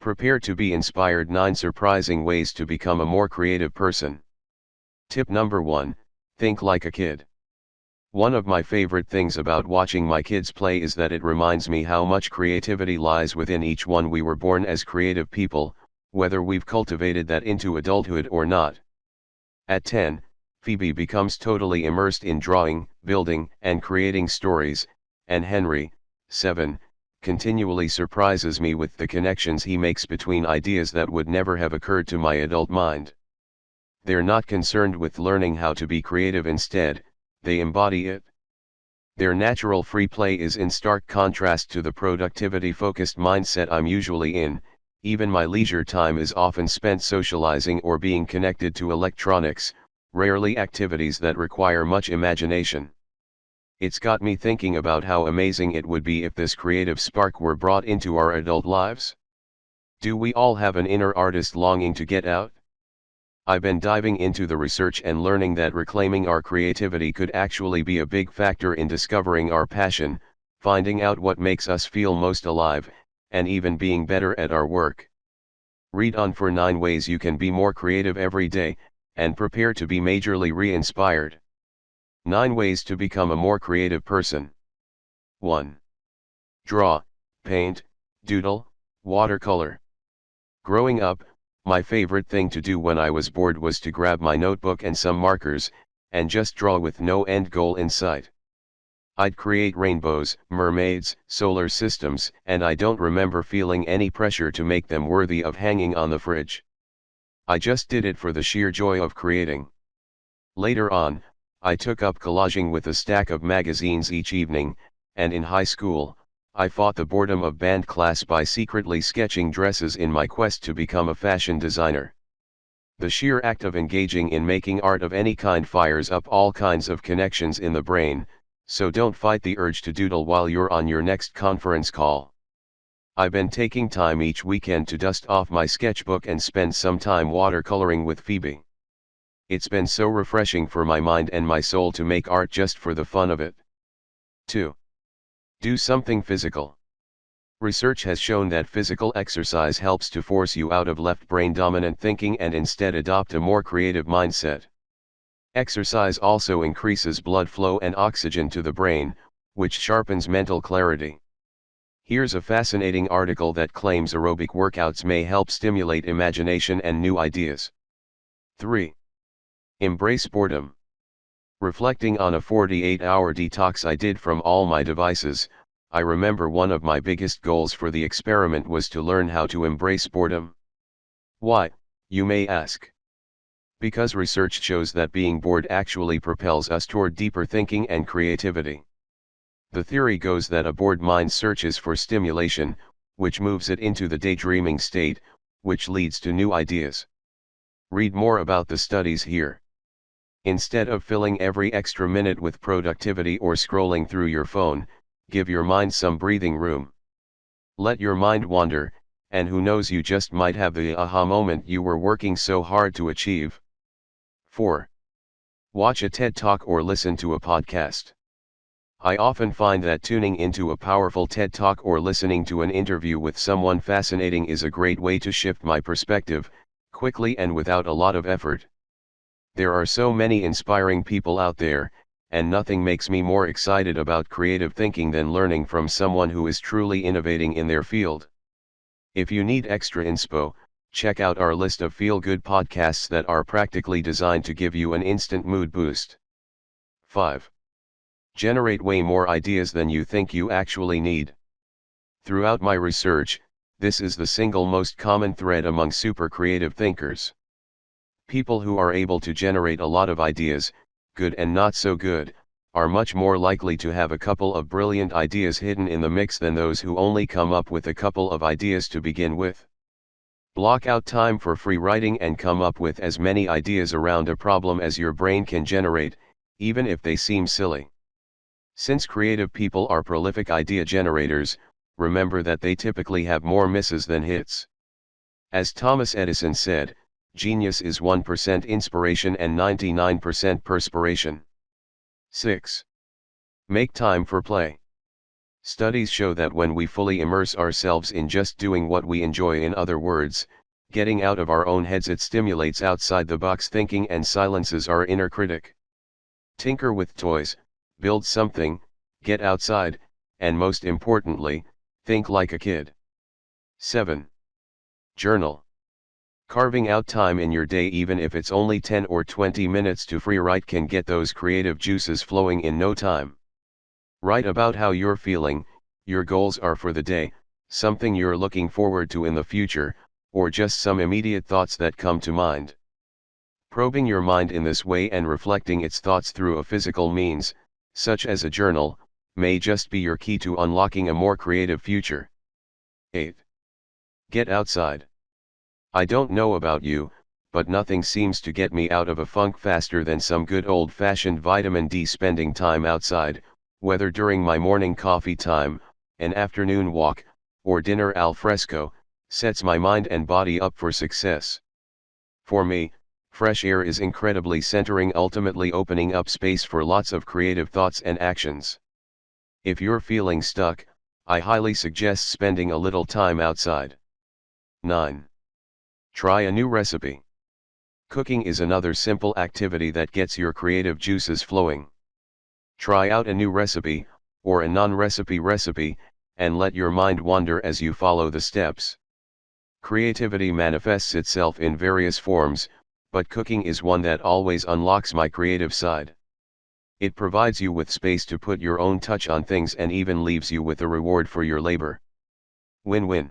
Prepare to be inspired. 9 surprising ways to become a more creative person. Tip number 1, think like a kid. One of my favorite things about watching my kids play is that it reminds me how much creativity lies within each one. We were born as creative people, whether we've cultivated that into adulthood or not. At 10, Phoebe becomes totally immersed in drawing, building, and creating stories, and Henry, 7, continually surprises me with the connections he makes between ideas that would never have occurred to my adult mind. They're not concerned with learning how to be creative, instead, they embody it. Their natural free play is in stark contrast to the productivity-focused mindset I'm usually in. Even my leisure time is often spent socializing or being connected to electronics, rarely activities that require much imagination. It's got me thinking about how amazing it would be if this creative spark were brought into our adult lives. Do we all have an inner artist longing to get out? I've been diving into the research and learning that reclaiming our creativity could actually be a big factor in discovering our passion, finding out what makes us feel most alive, and even being better at our work. Read on for 9 ways you can be more creative every day, and prepare to be majorly re-inspired. 9 ways to become a more creative person. 1. Draw, paint, doodle, watercolor. Growing up, my favorite thing to do when I was bored was to grab my notebook and some markers, and just draw with no end goal in sight. I'd create rainbows, mermaids, solar systems, and I don't remember feeling any pressure to make them worthy of hanging on the fridge. I just did it for the sheer joy of creating. Later on, I took up collaging with a stack of magazines each evening, and in high school, I fought the boredom of band class by secretly sketching dresses in my quest to become a fashion designer. The sheer act of engaging in making art of any kind fires up all kinds of connections in the brain, so don't fight the urge to doodle while you're on your next conference call. I've been taking time each weekend to dust off my sketchbook and spend some time watercoloring with Phoebe. It's been so refreshing for my mind and my soul to make art just for the fun of it. 2. Do something physical. Research has shown that physical exercise helps to force you out of left brain dominant thinking and instead adopt a more creative mindset. Exercise also increases blood flow and oxygen to the brain, which sharpens mental clarity. Here's a fascinating article that claims aerobic workouts may help stimulate imagination and new ideas. 3. Embrace boredom. Reflecting on a 48-hour detox I did from all my devices, I remember one of my biggest goals for the experiment was to learn how to embrace boredom. Why, you may ask? Because research shows that being bored actually propels us toward deeper thinking and creativity. The theory goes that a bored mind searches for stimulation, which moves it into the daydreaming state, which leads to new ideas. Read more about the studies here. Instead of filling every extra minute with productivity or scrolling through your phone, give your mind some breathing room. Let your mind wander, and who knows, you just might have the aha moment you were working so hard to achieve. 4. Watch a TED Talk or listen to a podcast. I often find that tuning into a powerful TED Talk or listening to an interview with someone fascinating is a great way to shift my perspective, quickly and without a lot of effort. There are so many inspiring people out there, and nothing makes me more excited about creative thinking than learning from someone who is truly innovating in their field. If you need extra inspo, check out our list of feel-good podcasts that are practically designed to give you an instant mood boost. 5. Generate way more ideas than you think you actually need. Throughout my research, this is the single most common thread among super creative thinkers. People who are able to generate a lot of ideas, good and not so good, are much more likely to have a couple of brilliant ideas hidden in the mix than those who only come up with a couple of ideas to begin with. Block out time for free writing and come up with as many ideas around a problem as your brain can generate, even if they seem silly. Since creative people are prolific idea generators, remember that they typically have more misses than hits. As Thomas Edison said, genius is 1% inspiration and 99% perspiration. 6. Make time for play. Studies show that when we fully immerse ourselves in just doing what we enjoy, in other words, getting out of our own heads, it stimulates outside the box thinking and silences our inner critic. Tinker with toys, build something, get outside, and most importantly, think like a kid. 7. Journal. Carving out time in your day, even if it's only 10 or 20 minutes to free write, can get those creative juices flowing in no time. Write about how you're feeling, your goals are for the day, something you're looking forward to in the future, or just some immediate thoughts that come to mind. Probing your mind in this way and reflecting its thoughts through a physical means, such as a journal, may just be your key to unlocking a more creative future. 8. Get outside. I don't know about you, but nothing seems to get me out of a funk faster than some good old-fashioned vitamin D. Spending time outside, whether during my morning coffee time, an afternoon walk, or dinner al fresco, sets my mind and body up for success. For me, fresh air is incredibly centering, ultimately opening up space for lots of creative thoughts and actions. If you're feeling stuck, I highly suggest spending a little time outside. 9. Try a new recipe. Cooking is another simple activity that gets your creative juices flowing. Try out a new recipe, or a non-recipe recipe, and let your mind wander as you follow the steps. Creativity manifests itself in various forms, but cooking is one that always unlocks my creative side. It provides you with space to put your own touch on things and even leaves you with a reward for your labor. Win-win.